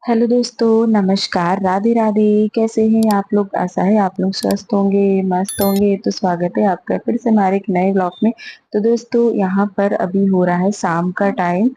Hello दोस्तों, नमस्कार, राधे राधे। कैसे हैं आप लोग? आशा है आप लोग स्वस्थ होंगे, मस्त होंगे। तो स्वागत है आपका फिर से हमारे एक नए ब्लॉग में। तो दोस्तों, यहाँ पर अभी हो रहा है शाम का टाइम।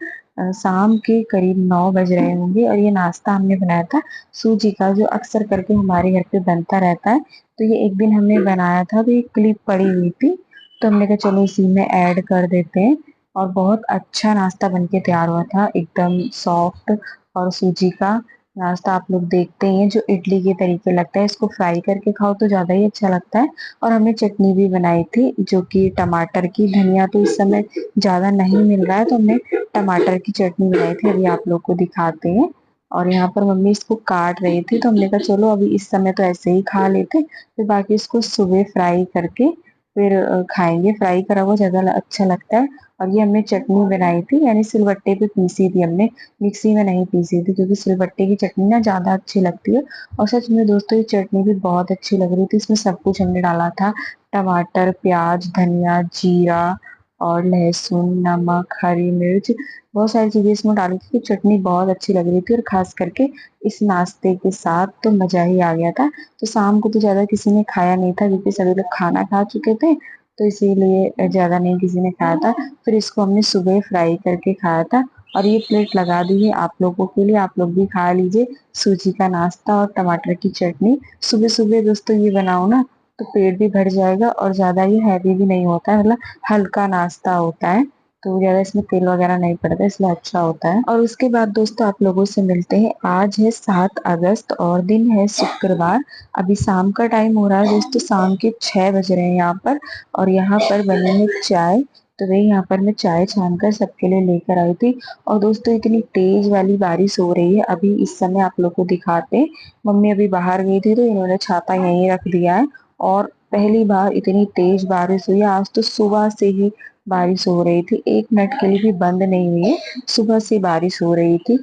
शाम के करीब 9 बज रहे होंगे और ये नाश्ता हमने बनाया था सूजी का, जो अक्सर करके हमारे घर पे बनता रहता है। तो ये एक दिन हमने बनाया था, तो एक क्लिप पड़ी हुई थी, तो हमने कहा चलो इसी में ऐड कर देते हैं। और बहुत अच्छा नाश्ता बनके तैयार हुआ था, एकदम सॉफ्ट। और सूजी का नाश्ता आप लोग देखते हैं, जो इडली के तरीके लगता है। इसको फ्राई करके खाओ तो ज्यादा ही अच्छा लगता है। और हमने चटनी भी बनाई थी, जो कि टमाटर की। धनिया तो इस समय ज्यादा नहीं मिल रहा है, तो हमने टमाटर की चटनी बनाई थी, अभी आप लोग को दिखाते हैं। और यहाँ पर मम्मी इसको काट रही थी, तो हमने कहा चलो अभी इस समय तो ऐसे ही खा लेते, फिर बाकी इसको सुबह फ्राई करके फिर खाएंगे। फ्राई करा हुआ ज्यादा अच्छा लगता है। और ये हमने चटनी बनाई थी, यानी सिलबट्टे पे पीसी थी हमने, मिक्सी में नहीं पीसी थी, क्योंकि सिलबट्टे की चटनी ना ज्यादा अच्छी लगती है। और सच में दोस्तों, ये चटनी भी बहुत अच्छी लग रही थी। इसमें सब कुछ हमने डाला था, टमाटर, प्याज, धनिया, जीरा और लहसुन, नमक, हरी मिर्च, बहुत सारी चीजें इसमें डाली थी। तो चटनी बहुत अच्छी लग रही थी, और खास करके इस नाश्ते के साथ तो मजा ही आ गया था। तो शाम को तो ज्यादा किसी ने खाया नहीं था, क्योंकि सभी लोग खाना खा चुके थे, तो इसीलिए ज्यादा नहीं किसी ने खाया था। फिर इसको हमने सुबह फ्राई करके खाया था। और ये प्लेट लगा दी है आप लोगों के लिए, आप लोग भी खा लीजिए सूजी का नाश्ता और टमाटर की चटनी। सुबह सुबह दोस्तों ये बनाओ ना, तो पेट भी भर जाएगा और ज्यादा ये हैवी भी नहीं होता है, मतलब हल्का नाश्ता होता है। तो ज्यादा इसमें तेल वगैरह नहीं पड़ता, इसलिए अच्छा होता है। और उसके बाद दोस्तों आप लोगों से मिलते हैं। आज है 7 अगस्त और दिन है शुक्रवार। अभी शाम का टाइम हो रहा है दोस्तों, शाम के 6 बज रहे हैं यहाँ पर। और यहाँ पर बनी है चाय, तो वही यहाँ पर मैं चाय छान कर सबके लिए लेकर आई थी। और दोस्तों, इतनी तेज वाली बारिश हो रही है अभी इस समय, आप लोग को दिखाते हैं। मम्मी अभी बाहर गई थी, तो इन्होंने छाता यहीं रख दिया है। और पहली बार इतनी तेज बारिश हुई है आज, तो सुबह से ही बारिश हो रही थी, 1 मिनट के लिए भी बंद नहीं हुई है। सुबह से बारिश हो रही थी।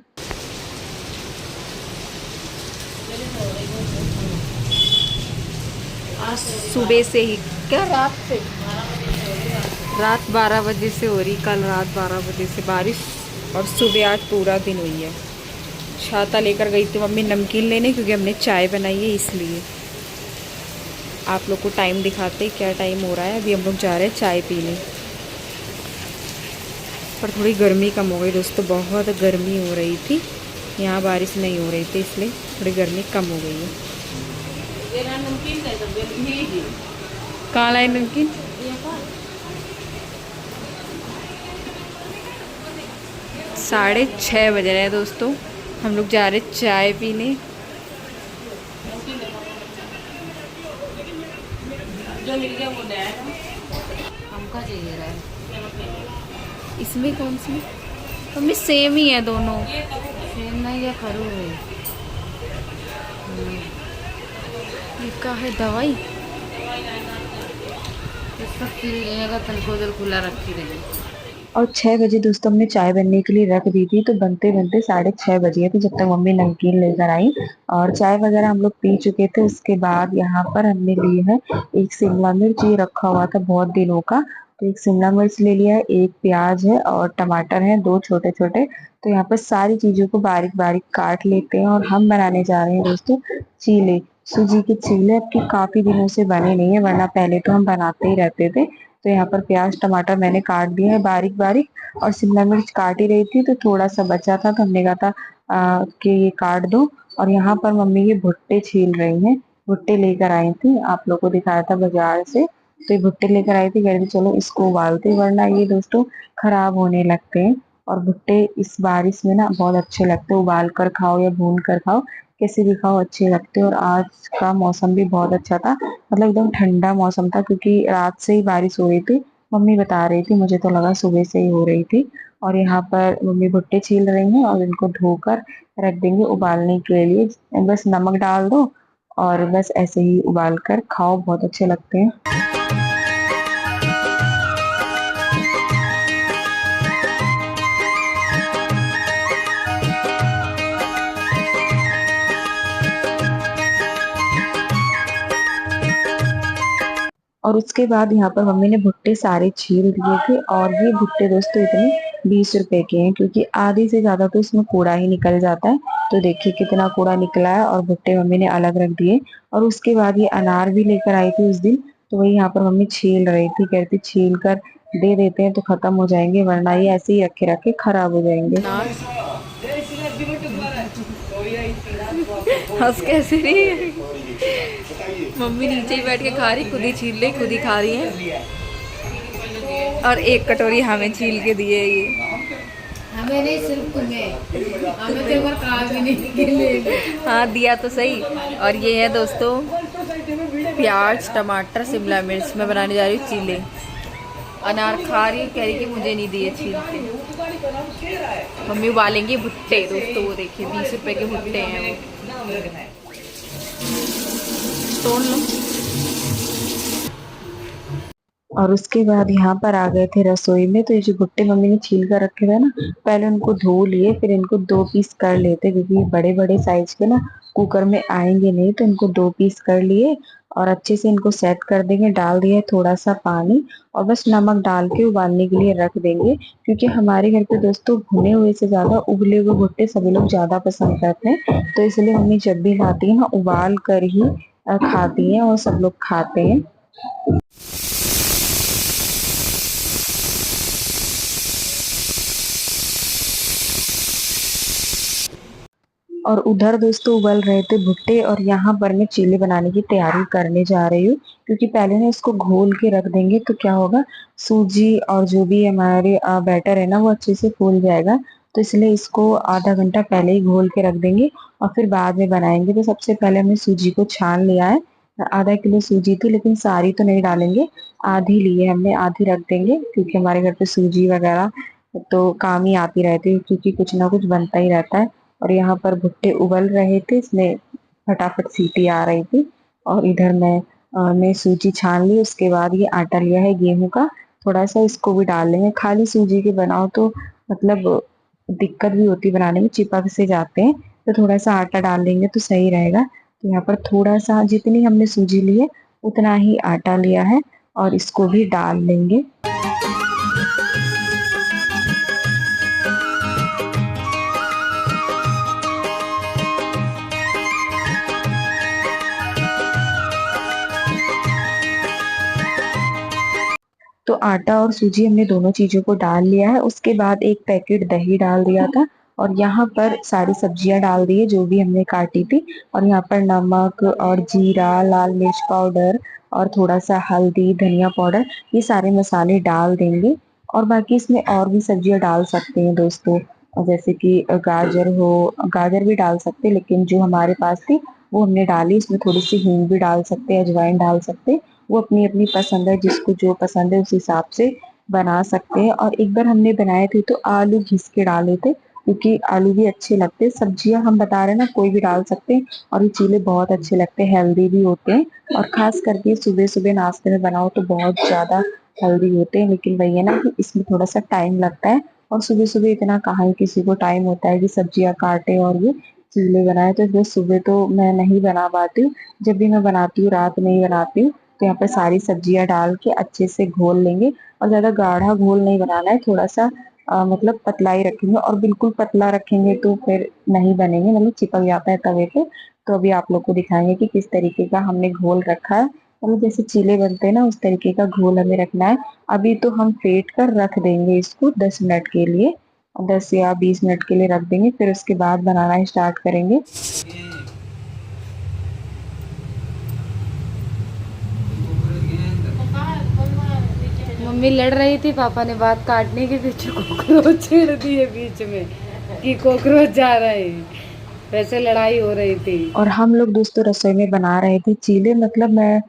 आज सुबह से ही, क्या रात से, रात 12 बजे से हो रही, कल रात 12 बजे से बारिश। और सुबह आज पूरा दिन हुई है। छाता लेकर गई थी मम्मी नमकीन लेने, क्योंकि हमने चाय बनाई है इसलिए। आप लोग को टाइम दिखाते क्या टाइम हो रहा है। अभी हम लोग जा रहे हैं चाय पीने। पर थोड़ी गर्मी कम हो गई दोस्तों, बहुत गर्मी हो रही थी। यहाँ बारिश नहीं हो रही थी, इसलिए थोड़ी गर्मी कम हो गई है। कहाँ लाए नमकीन? 6:30 बज रहे हैं दोस्तों, हम लोग जा रहे चाय पीने। जो मिल गया वो ले आया, हमका चाहिए रहा है। इसमें कौन सी? मम्मी सेम ही है दोनों। सेम नहीं है, खरू है। ये का है दवाई, इसका फिर लेगा तनको जल खुला रखी रहेगी। और 6 बजे दोस्तों हमने चाय बनने के लिए रख दी थी, तो बनते बनते 6:30 बज गए थे, जब तक मम्मी नमकीन लेकर आई। और चाय वगैरह हम लोग पी चुके थे। उसके बाद यहाँ पर हमने लिए है एक शिमला मिर्च, ये रखा हुआ था बहुत दिनों का, तो एक शिमला मिर्च ले लिया है, एक प्याज है और टमाटर है, दो छोटे छोटे। तो यहाँ पर सारी चीजों को बारीक बारीक काट लेते हैं। और हम बनाने जा रहे हैं दोस्तों चीले, सूजी के चीले। अब की काफी दिनों से बने नहीं है, वरना पहले तो हम बनाते ही रहते थे। तो यहाँ पर प्याज टमाटर मैंने काट दिया है बारीक बारीक, और शिमला मिर्च काट ही रही थी, तो थोड़ा सा बचा था, तो हमने कहा था कि ये काट दो। और यहाँ पर मम्मी ये भुट्टे छील रही हैं, भुट्टे लेकर आई थी, आप लोग को दिखाया था बाजार से। तो ये भुट्टे लेकर आई थी, कह रही थी चलो इसको उबालते, वरना ये दोस्तों खराब होने लगते हैं। और भुट्टे इस बारिश में ना बहुत अच्छे लगते हैं, उबाल कर खाओ या भून कर खाओ, कैसे भी खाओ अच्छे लगते हैं। और आज का मौसम भी बहुत अच्छा था, मतलब एकदम ठंडा मौसम था, क्योंकि रात से ही बारिश हो रही थी। मम्मी बता रही थी, मुझे तो लगा सुबह से ही हो रही थी। और यहाँ पर मम्मी भुट्टे छील रही हैं, और इनको धोकर रख देंगे उबालने के लिए। बस नमक डाल दो और बस ऐसे ही उबाल कर खाओ, बहुत अच्छे लगते हैं। और उसके बाद यहाँ पर मम्मी ने भुट्टे सारे छील दिए थे, और ये भुट्टे दोस्तों इतने 20 रुपए के हैं, क्योंकि आधे से ज्यादा तो इसमें कूड़ा ही निकल जाता है। तो देखिए कितना कूड़ा निकला है, और भुट्टे मम्मी ने अलग रख दिए। और उसके बाद ये अनार भी लेकर आई थी उस दिन, तो वही यहाँ पर मम्मी छील रही थी, कहती छील कर दे देते हैं तो खत्म हो जाएंगे, वरना ये ऐसे ही रखे रखे खराब हो जाएंगे। अनार हंस कैसे रही है? मम्मी नीचे ही बैठ के खा रही, खुद ही छील रही, खुद ही खा रही है। और एक कटोरी हमें छील के दिए ये। हमें नहीं, सिर्फ तुम्हें। हमें तो एक बार कहा भी नहीं कि ले। हाँ दिया तो सही। और ये है दोस्तों प्याज, टमाटर, शिमला मिर्च। मैं बनाने जा रही हूँ चीले। अनार खा रही, कह रही कि मुझे नहीं दिए छील के। मम्मी उबालेंगे भुट्टे दोस्तों, वो देखिए 20 रुपए के भुट्टे हैं वो। तोड़ लो। और उसके बाद यहाँ पर आ गए थे रसोई में, तो ये जो भुट्टे मम्मी ने छील कर रखे थे ना, पहले उनको धो लिए, फिर इनको 2 पीस कर लेते, क्योंकि बड़े बड़े साइज के ना कुकर में आएंगे नहीं, तो इनको 2 पीस कर लिए और अच्छे से इनको सेट कर देंगे। डाल दिया थोड़ा सा पानी, और बस नमक डाल के उबालने के लिए रख देंगे, क्योंकि हमारे घर पे दोस्तों भुने हुए से ज्यादा उबले हुए भुट्टे सभी लोग ज्यादा पसंद करते हैं। तो इसलिए मम्मी जब भी खाती है ना, उबाल कर ही खाती है, और सब लोग खाते हैं। और उधर दोस्तों उबल रहे थे भुट्टे, और यहाँ पर मैं चीले बनाने की तैयारी करने जा रही हूँ, क्योंकि पहले ना इसको घोल के रख देंगे तो क्या होगा, सूजी और जो भी हमारे बैटर है ना वो अच्छे से फूल जाएगा। तो इसलिए इसको आधा घंटा पहले ही घोल के रख देंगे, और फिर बाद में बनाएंगे। तो सबसे पहले हमने सूजी को छान लिया है। आधा किलो सूजी थी, लेकिन सारी तो नहीं डालेंगे, आधी ली है हमने, आधी रख देंगे, क्योंकि हमारे घर पे सूजी वगैरह तो काम ही आती रहती है, क्योंकि कुछ ना कुछ बनता ही रहता है। और यहाँ पर भुट्टे उबल रहे थे, इसमें फटाफट सीटी आ रही थी। और इधर मैं सूजी छान ली, उसके बाद ये आटा लिया है गेहूं का, थोड़ा सा इसको भी डाल लेंगे। खाली सूजी के बनाओ तो मतलब दिक्कत भी होती बनाने में, चिपक से जाते हैं, तो थोड़ा सा आटा डाल लेंगे तो सही रहेगा। तो यहाँ पर थोड़ा सा, जितनी हमने सूजी ली है उतना ही आटा लिया है, और इसको भी डाल लेंगे। तो आटा और सूजी हमने दोनों चीजों को डाल लिया है। उसके बाद एक पैकेट दही डाल दिया था, और यहाँ पर सारी सब्जियां डाल दी है जो भी हमने काटी थी। और यहाँ पर नमक और जीरा, लाल मिर्च पाउडर, और थोड़ा सा हल्दी, धनिया पाउडर, ये सारे मसाले डाल देंगे। और बाकी इसमें और भी सब्जियां डाल सकते हैं दोस्तों, जैसे कि गाजर हो, गाजर भी डाल सकते हैं, लेकिन जो हमारे पास थी वो हमने डाली। इसमें थोड़ी सी हींग भी डाल सकते हैं, अजवाइन डाल सकते हैं, वो अपनी अपनी पसंद है, जिसको जो पसंद है उस हिसाब से बना सकते हैं। और एक बार हमने बनाए थे तो आलू घिस के डाले थे, क्योंकि आलू भी अच्छे लगते हैं। सब्जियां हम बता रहे हैं ना, कोई भी डाल सकते हैं, और ये चीले बहुत अच्छे लगते हैं, हेल्दी भी होते हैं। और खास करके सुबह सुबह नाश्ते में बनाओ तो बहुत ज्यादा हेल्दी होते हैं। लेकिन वही है ना कि इसमें थोड़ा सा टाइम लगता है, और सुबह सुबह इतना कहाँ ही किसी को टाइम होता है कि सब्जियां काटे और ये चीले बनाए। तो इसलिए सुबह तो मैं नहीं बना पाती हूँ, जब भी मैं बनाती हूँ रात में ही बनाती हूँ। तो यहाँ पर सारी सब्जियां डाल के अच्छे से घोल लेंगे, और ज्यादा गाढ़ा घोल नहीं बनाना है, थोड़ा सा मतलब पतला ही रखेंगे। और बिल्कुल पतला रखेंगे तो फिर नहीं बनेंगे, मतलब चिपक जाता है तवे पे। तो अभी आप लोग को दिखाएंगे कि किस तरीके का हमने घोल रखा है, मतलब जैसे चीले बनते हैं ना उस तरीके का घोल हमें रखना है। अभी तो हम फेंट कर रख देंगे इसको 10 मिनट के लिए, 10 या 20 मिनट के लिए रख देंगे, फिर उसके बाद बनाना स्टार्ट करेंगे। मम्मी लड़ रही थी, पापा ने बात काटने के पीछे कॉकरोच छेड़ दिए बीच में कि कॉकरोच जा रहे हैं। वैसे लड़ाई हो रही थी। और हम लोग दोस्तों रसोई में बना रहे थे चीले, मतलब मैं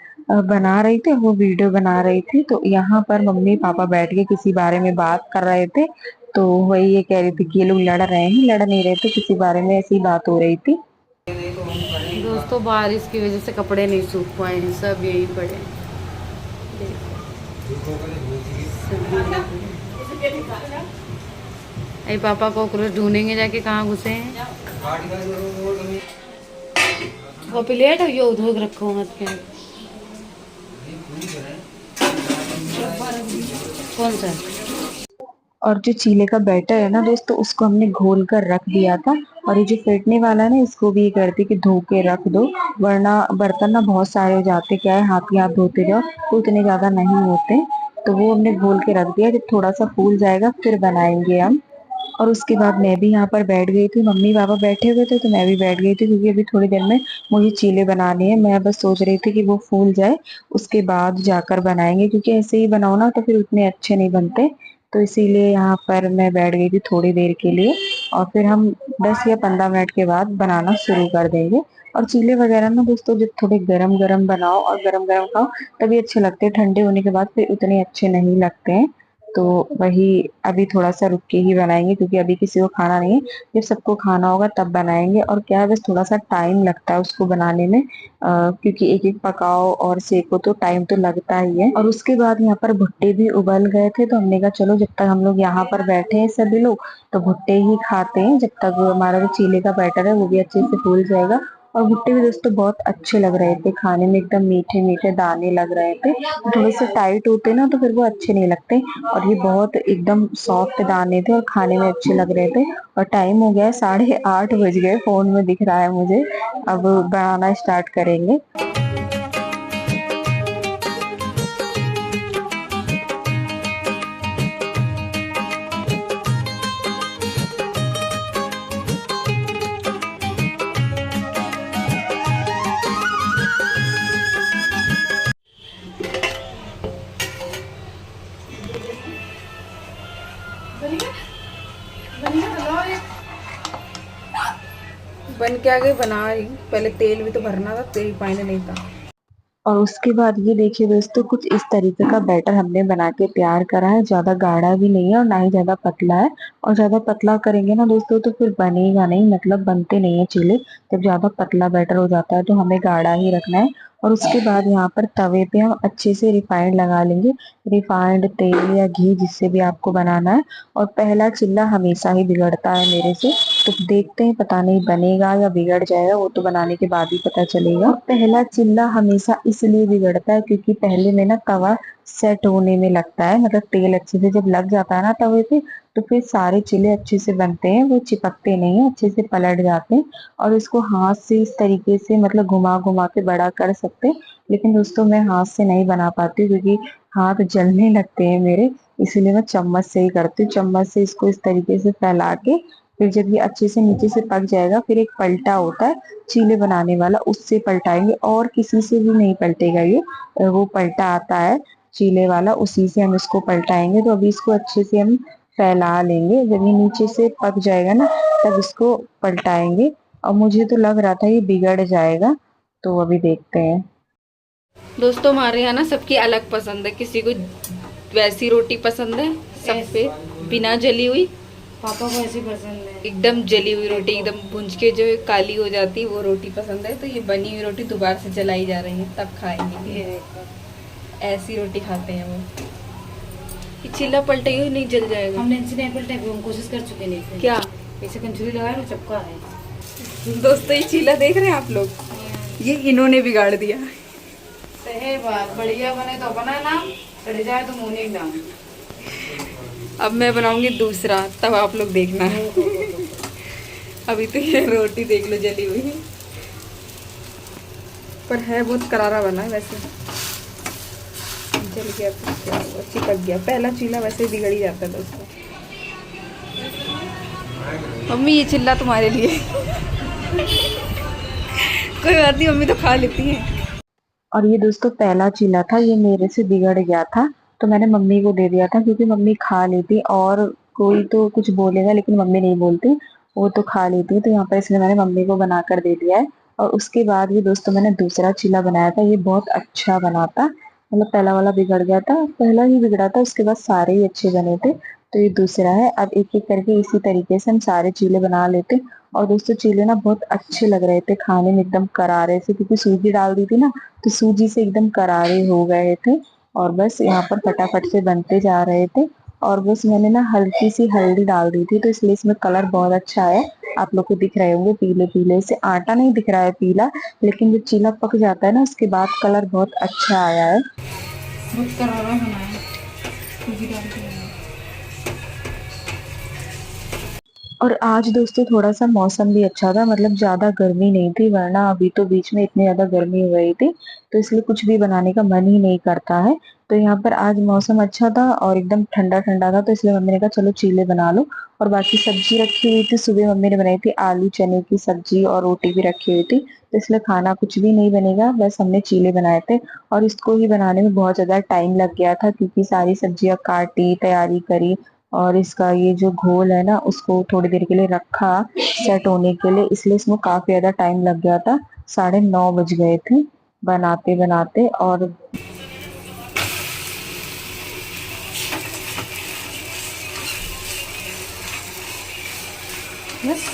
बना रही थी, वो वीडियो बना रही थी। तो यहाँ पर मम्मी पापा बैठ के किसी बारे में बात कर रहे थे, तो वही ये कह रही थी कि ये लोग लड़ रहे हैं, लड़ नहीं रहे थे, किसी बारे में ऐसी बात हो रही थी। दोस्तों बारिश की वजह से कपड़े नहीं सूख पाए हैं, सब यही पड़े हैं। अरे पापा कॉकरोच ढूंढेंगे जाके कहाँ घुसे हैं। वो प्लेट है यो धो के रखो मत के। कौन सा? और जो चीले का बैटर है ना दोस्तों, उसको हमने घोल कर रख दिया था। और ये जो फेंटने वाला है ना, इसको भी ये करती कि धो के रख दो, वरना बर्तन ना बहुत सारे हो जाते, क्या है हाथ ही हाथ धोते जाओ तो उतने ज्यादा नहीं होते। तो वो हमने घोल के रख दिया, जब थोड़ा सा फूल जाएगा फिर बनाएंगे हम। और उसके बाद मैं भी यहाँ पर बैठ गई थी, मम्मी पापा बैठे हुए थे तो मैं भी बैठ गई थी, क्योंकि अभी थोड़ी देर में मुझे चीले बनाने हैं। मैं बस सोच रही थी कि वो फूल जाए उसके बाद जाकर बनाएंगे, क्योंकि ऐसे ही बनाओ ना तो फिर उतने अच्छे नहीं बनते। तो इसीलिए यहाँ पर मैं बैठ गई थी थोड़ी देर के लिए, और फिर हम 10 या 15 मिनट के बाद बनाना शुरू कर देंगे। और चीले वगैरह ना दोस्तों जब थोड़े गरम गरम बनाओ और गरम गरम खाओ तभी अच्छे लगते हैं, ठंडे होने के बाद फिर उतने अच्छे नहीं लगते हैं। तो वही अभी थोड़ा सा रुक के ही बनाएंगे, क्योंकि अभी किसी को खाना नहीं है, जब सबको खाना होगा तब बनाएंगे। और क्या है, बस थोड़ा सा टाइम लगता है उसको बनाने में, क्योंकि एक एक पकाओ और सेको तो टाइम तो लगता ही है। और उसके बाद यहाँ पर भुट्टे भी उबल गए थे, तो हमने कहा चलो जब तक हम लोग यहाँ पर बैठे हैं सभी लोग, तो भुट्टे ही खाते हैं, जब तक वो हमारा जो चीले का बैटर है वो भी अच्छे से फूल जाएगा। और भुट्टे भी दोस्तों बहुत अच्छे लग रहे थे खाने में, एकदम मीठे मीठे दाने लग रहे थे। थोड़े से टाइट होते ना तो फिर वो अच्छे नहीं लगते, और ये बहुत एकदम सॉफ्ट दाने थे और खाने में अच्छे लग रहे थे। और टाइम हो गया है, 8:30 बज गए, फोन में दिख रहा है मुझे। अब बनाना स्टार्ट करेंगे। बन के आ गई, बना रही। पहले तेल भी तो भरना था, तेल पानी नहीं था। और उसके बाद ये देखिए दोस्तों, कुछ इस तरीके का बैटर हमने बना के तैयार करा है। ज्यादा गाढ़ा भी नहीं है और ना ही ज्यादा पतला है। और ज्यादा पतला करेंगे ना दोस्तों तो फिर बनेगा नहीं, मतलब बनते नहीं है चीले। जब ज्यादा पतला बैटर हो जाता है तो हमें गाढ़ा ही रखना है। और उसके बाद यहाँ पर तवे पे हम अच्छे से रिफाइंड लगा लेंगे, रिफाइंड तेल या घी जिससे भी आपको बनाना है। और पहला चिल्ला हमेशा ही बिगड़ता है मेरे से, तो देखते हैं, पता नहीं बनेगा या बिगड़ जाएगा, वो तो बनाने के बाद ही पता चलेगा। पहला चिल्ला हमेशा इसलिए बिगड़ता है क्योंकि पहले में ना तवा सेट होने में लगता है, मतलब तेल अच्छे से जब लग जाता है ना तवे पे, तो फिर सारे चिल्ले अच्छे से बनते हैं, वो चिपकते नहीं है, अच्छे से पलट जाते हैं। और इसको हाथ से इस तरीके से मतलब घुमा घुमा के बड़ा कर सकते हैं, लेकिन दोस्तों मैं हाथ से नहीं बना पाती हूँ, क्योंकि हाथ जलने लगते हैं मेरे। इसीलिए मैं चम्मच से ही करती हूँ, चम्मच से इसको इस तरीके से फैला के, फिर जब ये अच्छे से नीचे से पक जाएगा, फिर एक पलटा होता है चीले बनाने वाला, उससे पलटाएंगे, और किसी से भी नहीं पलटेगा ये। वो पलटा आता है चीले वाला, उसी से हम इसको पलटाएंगे। तो अभी इसको अच्छे से हम फैला लेंगे, जब ये नीचे से पक जाएगा ना तब इसको पलटाएंगे। और मुझे तो लग रहा था ये बिगड़ जाएगा, तो अभी देखते हैं। दोस्तों हमारे यहाँ ना सबकी अलग पसंद है, किसी को वैसी रोटी पसंद है सफेद बिना जली हुई, पापा को ऐसी पसंद है। एकदम जली हुई रोटी, एकदम भुंज के जो काली हो जाती है वो रोटी पसंद है। तो ये बनी हुई रोटी दोबारा से जलाई जा रही है, तब खाएंगे। ये देखो, ऐसी रोटी खाते हैं वो। ये चिल्ला पलटे हुई नहीं जल जाएगा। हमने इनसे नहीं पलटा, हम कोशिश कर चुके नहीं थे। क्या ऐसे कंचुरी लगाया ना, चपका है। दोस्तों ये चीला देख रहे हैं आप लोग, ये इन्होंने बिगाड़ दिया। सही बात, बढ़िया बने तो बना ना, चढ़ जाए तो मुंह नहीं डाल। अब मैं बनाऊंगी दूसरा, तब आप लोग देखना है। अभी तो ये रोटी देख लो जली हुई, पर है बहुत करारा बना है वैसे। जल गया तो क्या हुआ, चिपक गया। पहला चीला वैसे ही बिगड़ ही जाता है दोस्तों। मम्मी ये चिल्ला तुम्हारे लिए। कोई बात नहीं, मम्मी तो खा लेती हैं। और ये दोस्तों पहला चीला था, ये मेरे से बिगड़ गया था, तो मैंने मम्मी को दे दिया था, क्योंकि मम्मी खा लेती, और कोई तो कुछ बोलेगा लेकिन मम्मी नहीं बोलती, वो तो खा लेती। तो यहाँ पर इसलिए मैंने मम्मी को बना कर दे दिया है। और उसके बाद ये दोस्तों मैंने दूसरा चीला बनाया था, ये बहुत अच्छा बना था, मतलब पहला वाला बिगड़ गया था, पहला ही बिगड़ा था, उसके बाद सारे ही अच्छे बने थे। तो ये दूसरा है। अब एक एक करके इसी तरीके से हम सारे चीले बना लेते हैं। और दोस्तों चीले ना बहुत अच्छे लग रहे थे खाने में, एकदम करारे से, क्योंकि सूजी डाल दी थी ना, तो सूजी से एकदम करारे हो गए थे। और बस यहाँ पर फटाफट से बनते जा रहे थे। और बस मैंने ना हल्की सी हल्दी डाल दी थी, तो इसलिए इसमें कलर बहुत अच्छा है। आप लोग को दिख रहे होंगे पीले पीले से, आटा नहीं दिख रहा है पीला, लेकिन जब चीला पक जाता है ना उसके बाद कलर बहुत अच्छा आया है। बहुत करारा बनाया, सूजी डाल के बनाया। और आज दोस्तों थोड़ा सा मौसम भी अच्छा था, मतलब ज्यादा गर्मी नहीं थी, वरना अभी तो बीच में इतनी ज्यादा गर्मी हो गई थी, तो इसलिए कुछ भी बनाने का मन ही नहीं करता है। तो यहाँ पर आज मौसम अच्छा था और एकदम ठंडा ठंडा था, तो इसलिए मम्मी ने कहा चलो चीले बना लो। और बाकी सब्जी रखी हुई थी, सुबह मम्मी ने बनाई थी आलू चने की सब्जी और रोटी भी रखी हुई थी, तो इसलिए खाना कुछ भी नहीं बनेगा, बस हमने चीले बनाए थे। और इसको ही बनाने में बहुत ज्यादा टाइम लग गया था, क्योंकि सारी सब्जियां काटी, तैयारी करी, और इसका ये जो घोल है ना उसको थोड़ी देर के लिए रखा सेट होने के लिए, इसलिए इसमें काफी ज्यादा टाइम लग गया था। 9:30 बज गए थे बनाते बनाते। और बस।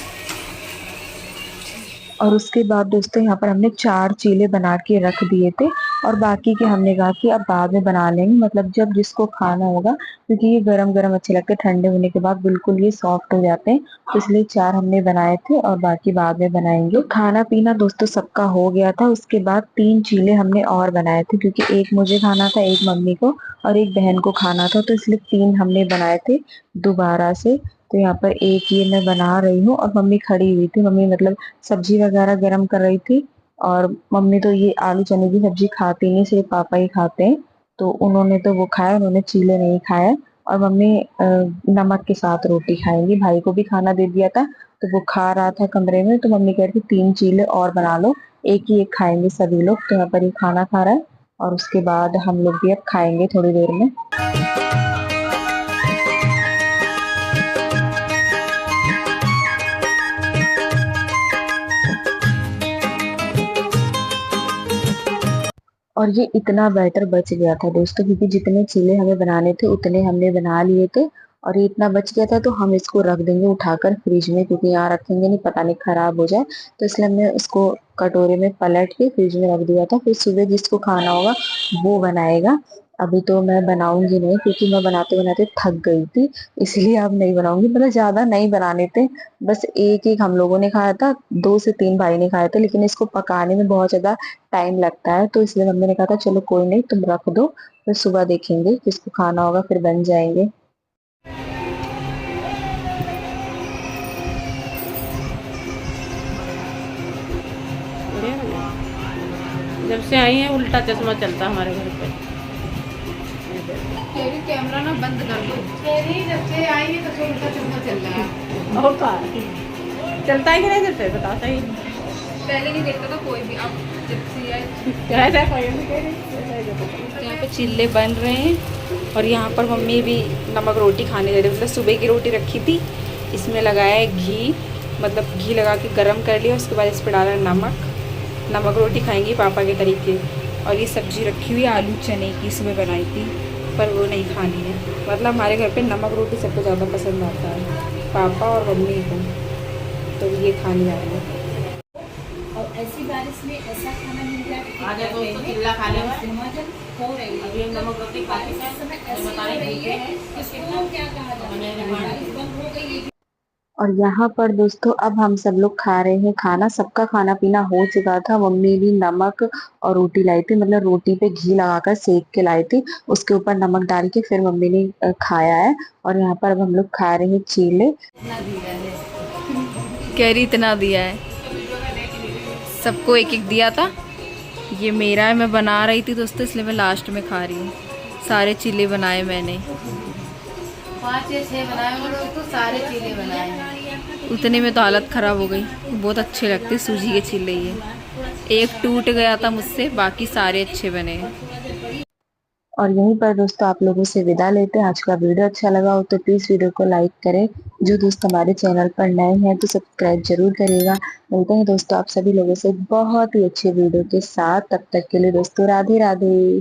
और उसके बाद दोस्तों यहाँ पर हमने 4 चीले बना के रख दिए थे, और बाकी के हमने कहा कि अब बाद में बना लेंगे, मतलब जब जिसको खाना होगा, क्योंकि ये गरम गरम अच्छे लगते हैं, ठंडे होने के बाद बिल्कुल ये सॉफ्ट हो जाते हैं, तो इसलिए 4 हमने बनाए थे और बाकी बाद में बनाएंगे। तो खाना पीना दोस्तों सबका हो गया था, उसके बाद 3 चीले हमने और बनाए थे, क्योंकि एक मुझे खाना था, एक मम्मी को और एक बहन को खाना था, तो इसलिए 3 हमने बनाए थे दोबारा से। तो यहाँ पर एक ये मैं बना रही हूँ और मम्मी खड़ी हुई थी, मम्मी मतलब सब्जी वगैरह गरम कर रही थी। और मम्मी तो ये आलू चने की सब्जी खाती नहीं, सिर्फ पापा ही खाते हैं, तो उन्होंने तो वो खाया, उन्होंने चीले नहीं खाया। और मम्मी नमक के साथ रोटी खाएंगी, भाई को भी खाना दे दिया था, तो वो खा रहा था कमरे में, तो मम्मी कह रही थी 3 चीले और बना लो, एक ही एक खाएंगे सभी लोग। तो यहाँ पर ये खाना खा रहा है और उसके बाद हम लोग भी अब खाएंगे थोड़ी देर में। और ये इतना बैटर बच गया था दोस्तों, क्योंकि जितने चीले हमें बनाने थे उतने हमने बना लिए थे, और ये इतना बच गया था, तो हम इसको रख देंगे उठाकर फ्रिज में, क्योंकि यहाँ रखेंगे नहीं पता नहीं खराब हो जाए, तो इसलिए हमने इसको कटोरे में पलट के फ्रिज में रख दिया था, फिर सुबह जिसको खाना होगा वो बनाएगा। अभी तो मैं बनाऊंगी नहीं, क्योंकि मैं बनाते बनाते थक गई थी, इसलिए अब नहीं बनाऊंगी, मतलब ज्यादा नहीं बनाने थे, बस एक एक हम लोगों ने खाया था, 2 से 3 भाई ने खाया था, लेकिन इसको पकाने में बहुत ज्यादा टाइम लगता है, तो इसलिए मम्मी ने कहा था चलो कोई नहीं तुम रख दो, फिर सुबह देखेंगे किसको खाना होगा, फिर बन जाएंगे। बढ़िया लगे। जब से आई है उल्टा चश्मा चलता हमारे घर पे। तेरी कैमरा ना बंद कर दो। तेरी जब से आई है तब से उल्टा चश्मा चल रहा है। और का चलता है कि नहीं चलता है बता सही। पहले नहीं देखता था कोई भी, अब जब से आई। यहाँ पे चिल्ले बन रहे हैं और यहाँ पर मम्मी भी नमक रोटी खाने दे रही, मतलब सुबह की रोटी रखी थी, इसमें लगाया है घी, मतलब घी लगा के गरम कर लिया, उसके बाद इस पर डाला नमक। नमक रोटी खाएंगी पापा के तरीके। और ये सब्जी रखी हुई है आलू चने की, सुबह बनाई थी, पर वो नहीं खानी है, मतलब हमारे घर पे नमक रोटी सबको ज़्यादा पसंद आता है, पापा और मम्मी को, तो ये खानी आएंगे। और ऐसी बारिश में ऐसा खाना मिल जाए कि आज कहते दोस्तों हैं, चिल्ला खा लेंगे। हिमाचल हो रही है। अभी हम नमक रोटी खा बारिश के इस समय ऐसी बता हो रही रही है है कि इसको क्या कहा जाता है, बारिश बंद हो गई है। और यहाँ पर दोस्तों अब हम सब लोग खा रहे हैं खाना, सबका खाना पीना हो चुका था, मम्मी भी नमक और रोटी लाई थी, मतलब रोटी पे घी लगाकर सेक के लाई थी, उसके ऊपर नमक डाल के फिर मम्मी ने खाया है। और यहाँ पर अब हम लोग खा रहे हैं चीले। कैरी इतना दिया है, सबको एक एक दिया था, ये मेरा है, मैं बना रही थी दोस्तों इसलिए मैं लास्ट में खा रही हूँ। सारे चिल्ले बनाए मैंने, 5 या 6 बनाए और तो सारे चीले बनाए। उतने में तो हालत ख़राब हो गई। बहुत अच्छे लगते सूजी के चिल्ले, ये एक टूट गया था मुझसे, बाकी सारे अच्छे बने। और यहीं पर दोस्तों आप लोगों से विदा लेते हैं। आज का वीडियो अच्छा लगा हो तो प्लीज वीडियो को लाइक करें, जो दोस्त हमारे चैनल पर नए हैं तो सब्सक्राइब जरूर करिएगा। मिलते हैं दोस्तों आप सभी लोगों से बहुत ही अच्छे वीडियो के साथ, तब तक के लिए दोस्तों राधे राधे।